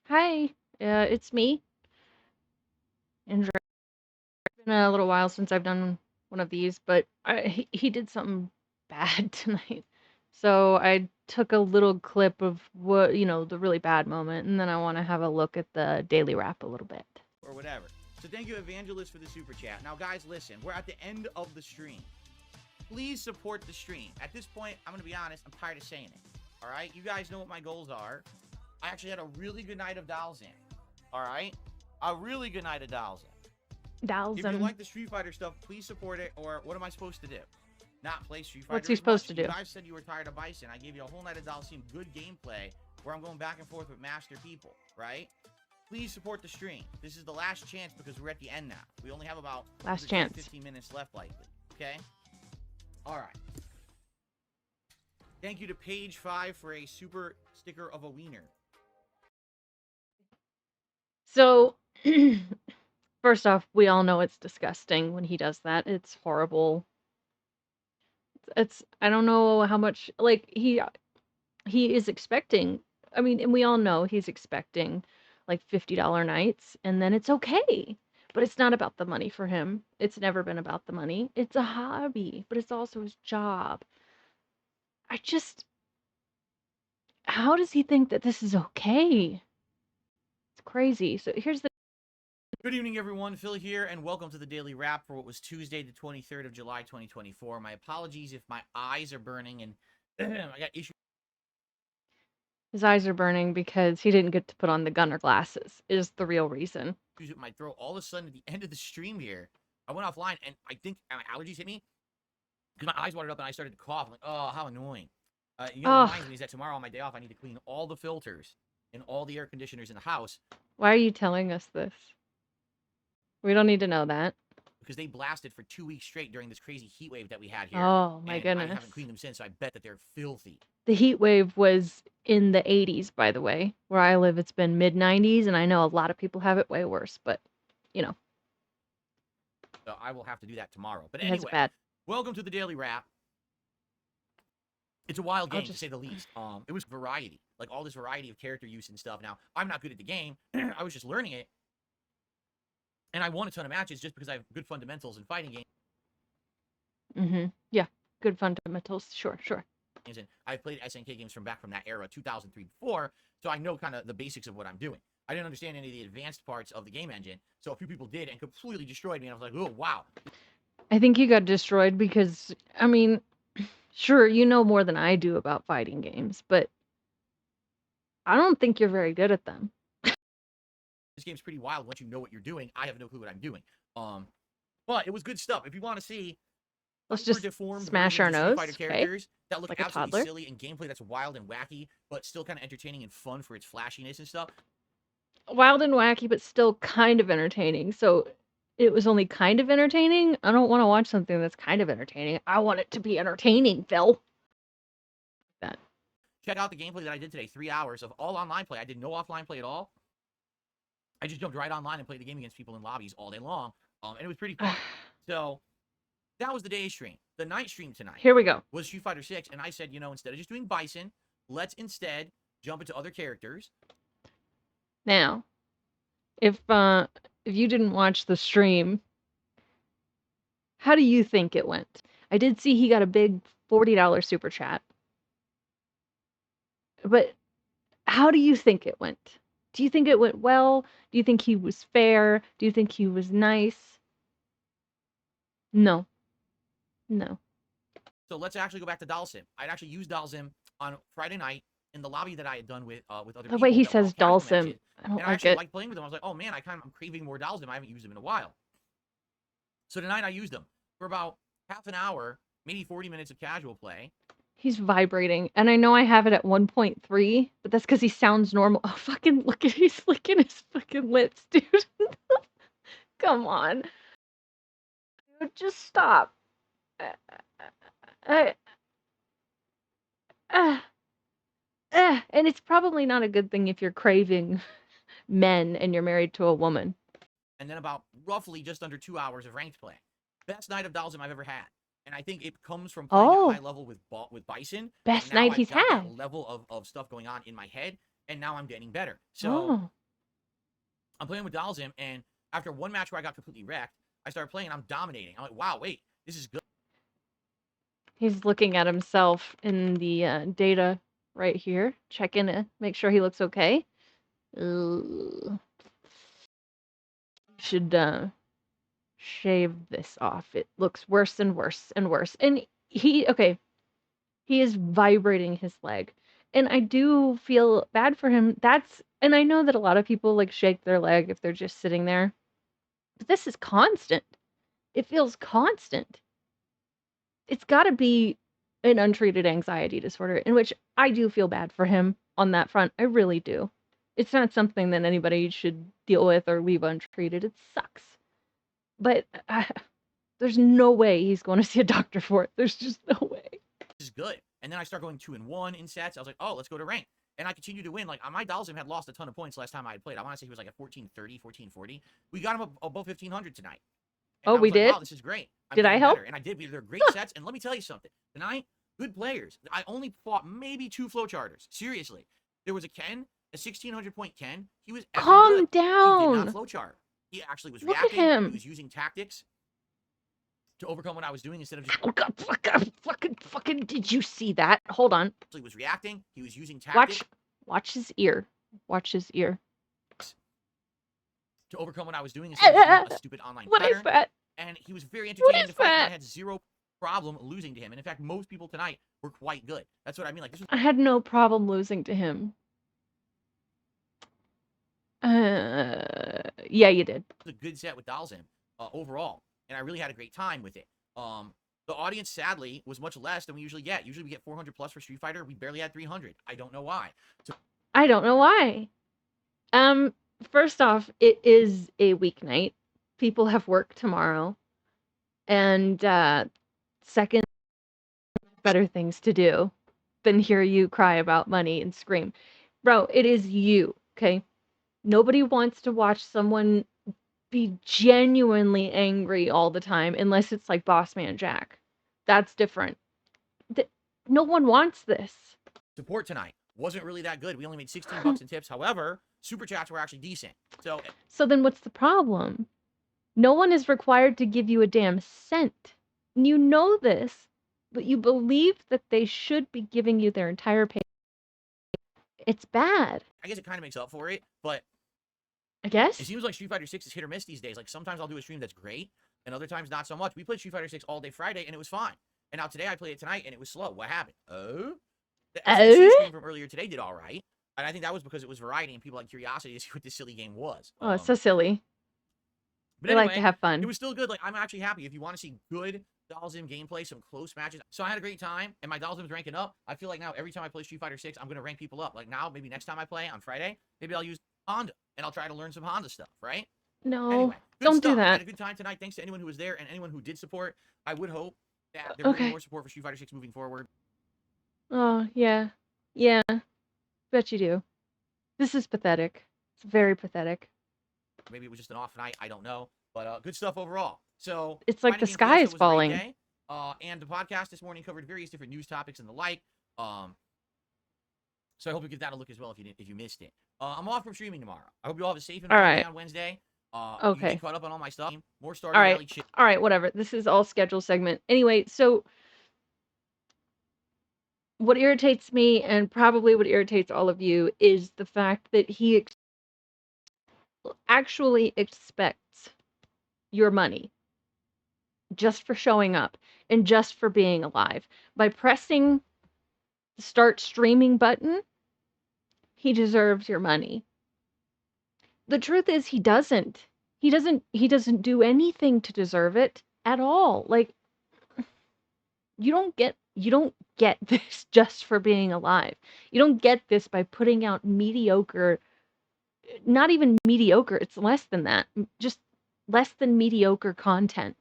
Hi, it's me, Indrid. It's been a little while since I've done one of these, but he did something bad tonight. So I took a little clip of the really bad moment, and then I want to have a look at the daily wrap a little bit. Or whatever. So thank you, Evangelist, for the super chat. Now, guys, listen, we're at the end of the stream. Please support the stream. At this point, I'm going to be honest, I'm tired of saying it. All right? You guys know what my goals are. I actually had a really good night of Dolls in. All right? A really good night of Dolls in. Dolls If you like the Street Fighter stuff, please support it. Or what am I supposed to do? Not play Street Fighter. What's he supposed to do? You guys said you were tired of Bison. I gave you a whole night of Dolls Team, good gameplay, where I'm going back and forth with master people, right? Please support the stream. This is the last chance because we're at the end now. We only have about 15 minutes left, likely. Okay? All right. Thank you to Page 5 for a super sticker of a wiener. So, first off, we all know it's disgusting when he does that. It's horrible. I don't know how much, like, he is expecting, I mean, and we all know he's expecting like $50 nights, and then it's okay. But it's not about the money for him. It's never been about the money. It's a hobby, but it's also his job. How does he think that this is okay? It's crazy. So here's the. Good evening, everyone. Phil here, and welcome to the Daily Wrap for what was Tuesday, the 23rd of July, 2024. My apologies if my eyes are burning and I got issues. His eyes are burning because he didn't get to put on the gunner glasses, is the real reason. With my throat. All of a sudden, at the end of the stream here, I went offline, and I think my allergies hit me because my eyes watered up and I started to cough. I'm like, oh, how annoying. What reminds me is that tomorrow on my day off, I need to clean all the filters and all the air conditioners in the house. Why are you telling us this? We don't need to know that. Because they blasted for 2 weeks straight during this crazy heat wave that we had here. Oh, my goodness. I haven't cleaned them since, so I bet that they're filthy. The heat wave was in the 80s, by the way. Where I live, it's been mid-90s, and I know a lot of people have it way worse, but, you know. So I will have to do that tomorrow. But anyway, welcome to the Daily Wrap. It's a wild game, to say the least. It was variety. Like, all this variety of character use and stuff. Now, I'm not good at the game. I was just learning it. And I won a ton of matches just because I have good fundamentals in fighting games. Mm-hmm. Yeah, good fundamentals. Sure. And I've played SNK games from that era, 2003 before, so I know kind of the basics of what I'm doing. I didn't understand any of the advanced parts of the game engine, so a few people did and completely destroyed me, and I was like, oh, wow. I think you got destroyed because, I mean, sure, you know more than I do about fighting games, but I don't think you're very good at them. This game's pretty wild once you know what you're doing. I have no clue what I'm doing. But it was good stuff. If you want to see, let's just smash our nose. Fighter characters that look like absolutely silly and gameplay that's wild and wacky, but still kind of entertaining and fun for its flashiness and stuff. Wild and wacky, but still kind of entertaining. So it was only kind of entertaining. I don't want to watch something that's kind of entertaining. I want it to be entertaining, Phil. Check out the gameplay that I did today. 3 hours of all online play. I did no offline play at all. I just jumped right online and played the game against people in lobbies all day long. And it was pretty fun. So that was the day stream. The night stream tonight. Here we go. Was Street Fighter 6, and I said, instead of just doing Bison, let's instead jump into other characters. Now, if you didn't watch the stream, how do you think it went? I did see he got a big $40 super chat. But how do you think it went? Do you think it went well? Do you think he was fair? Do you think he was nice? No. So let's actually go back to Dalsim. I'd actually used Dalsim on Friday night in the lobby that I had done with other people. The way he says Dalsim, I don't like it. I actually like playing with him. I was like, oh man, I'm craving more Dalsim. I haven't used him in a while. So tonight I used him for about half an hour, maybe 40 minutes of casual play. He's vibrating, and I know I have it at 1.3, but that's because he sounds normal. Oh, fucking look at he's licking his fucking lips, dude. Come on. Dude, just stop. And it's probably not a good thing if you're craving men and you're married to a woman. And then about roughly just under 2 hours of ranked play. Best night of Dalsim I've ever had. And I think it comes from playing at high level with Bison. Best night he's had. That level of stuff going on in my head. and now I'm getting better. So Oh. I'm playing with Dalzim, and after one match where I got completely wrecked, I started playing and I'm dominating. I'm like, wow, wait, this is good. He's looking at himself in the data right here. Check in, make sure he looks okay. Should shave this off. It looks worse and worse and worse. And he is vibrating his leg. And I do feel bad for him. And I know that a lot of people like shake their leg if they're just sitting there. But this is constant. It feels constant. It's got to be an untreated anxiety disorder, in which I do feel bad for him on that front. I really do. It's not something that anybody should deal with or leave untreated. It sucks. But there's no way he's going to see a doctor for it. There's just no way. This is good. And then I start going 2-1 in sets. I was like, oh, let's go to rank. And I continued to win. Like, my Dalzim had lost a ton of points last time I had played. I want to say he was like at 1430, 1440. We got him above 1500 tonight. And Oh, I we was like, did? wow, this is great. I'm Did I getting help? better. And I did. They're great sets. And let me tell you something. Tonight, good players. I only fought maybe 2 flowcharters. Seriously. There was a Ken, a 1600 point Ken. He was Calm good. down. He did not flowchart. He actually was Look reacting. at him. He was using tactics to overcome what I was doing instead of just Fucking, did you see that? Hold on. He was reacting. He was using tactics. Watch his ear. Watch his ear. To overcome what I was doing instead of just doing a stupid online What pattern. is that? And he was very entertaining is to fight. And that? I had zero problem losing to him. And in fact, most people tonight were quite good. That's what I mean. Like, this was I had no problem losing to him. Yeah, you did. a good set with Dalzim overall. And I really had a great time with it. The audience, sadly, was much less than we usually get. Usually we get 400 plus for Street Fighter. We barely had 300. I don't know why. So I don't know why. First off, it is a weeknight. People have work tomorrow. And second, better things to do than hear you cry about money and scream. Bro, it is you, okay? Nobody wants to watch someone be genuinely angry all the time unless it's like Boss Man Jack. That's different. No one wants this. support tonight wasn't really that good. We only made 16 bucks in tips. However, super chats were actually decent. So then what's the problem? No one is required to give you a damn cent. And you know this, but you believe that they should be giving you their entire pay. It's bad. I guess it kind of makes up for it, but I guess. it seems like Street Fighter 6 is hit or miss these days. Like, sometimes I'll do a stream that's great, and other times not so much. We played Street Fighter 6 all day Friday, and it was fine. And now today I played it tonight, and it was slow. What happened? The SNC stream from earlier today did all right. And I think that was because it was variety and people had curiosity to see what this silly game was. Oh, it's so silly. But They anyway, like to have fun. It was still good. Like, I'm actually happy. If you want to see good Dalzim gameplay, some close matches. So I had a great time, and my Dalzim's ranking up. I feel like now every time I play Street Fighter 6, I'm going to rank people up. Like, now, maybe next time I play on Friday, maybe I'll use Honda, and I'll try to learn some Honda stuff, right? No, Anyway, don't do I that. had a good time tonight. Thanks to anyone who was there and anyone who did support. I would hope that there would be more support for Street Fighter 6 moving forward. Oh, yeah. Yeah. Bet you do. This is pathetic. It's very pathetic. Maybe it was just an off night. I don't know. But good stuff overall. So it's like the sky is falling. And the podcast this morning covered various different news topics and the like. So I hope you give that a look as well if you missed it. I'm off from streaming tomorrow. I hope you all have a safe and fun day on Wednesday. Okay. You get caught up on all my stuff. More Stardew Valley shit. All right, whatever. This is all scheduled segment. Anyway, so what irritates me, and probably what irritates all of you, is the fact that he actually expects your money just for showing up and just for being alive. By pressing the start streaming button, he deserves your money. The truth is he doesn't. He doesn't do anything to deserve it at all. Like, you don't get this just for being alive. You don't get this by putting out mediocre, not even mediocre, it's less than that. Just less than mediocre content.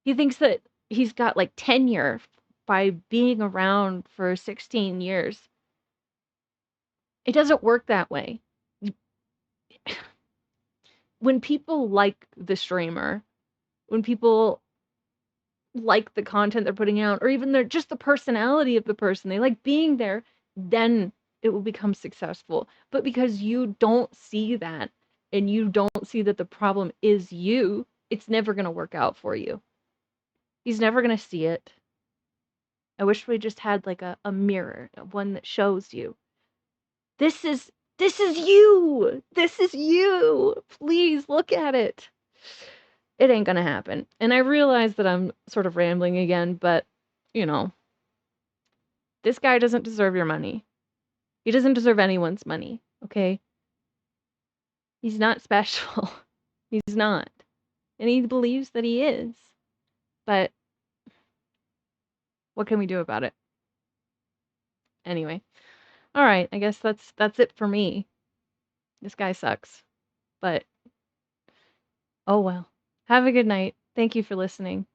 He thinks that he's got like tenure by being around for 16 years. It doesn't work that way. When people like the streamer, when people like the content they're putting out, or even just the personality of the person, they like being there, then it will become successful. But because you don't see that, and you don't see that the problem is you, it's never going to work out for you. He's never going to see it. I wish we just had like a mirror, one that shows you. This is you. This is you. Please look at it. It ain't gonna happen. And I realize that I'm sort of rambling again, but you know, this guy doesn't deserve your money. He doesn't deserve anyone's money, okay? He's not special. He's not. And he believes that he is. But what can we do about it? Anyway. All right, I guess that's it for me. This guy sucks. But oh well. Have a good night. Thank you for listening.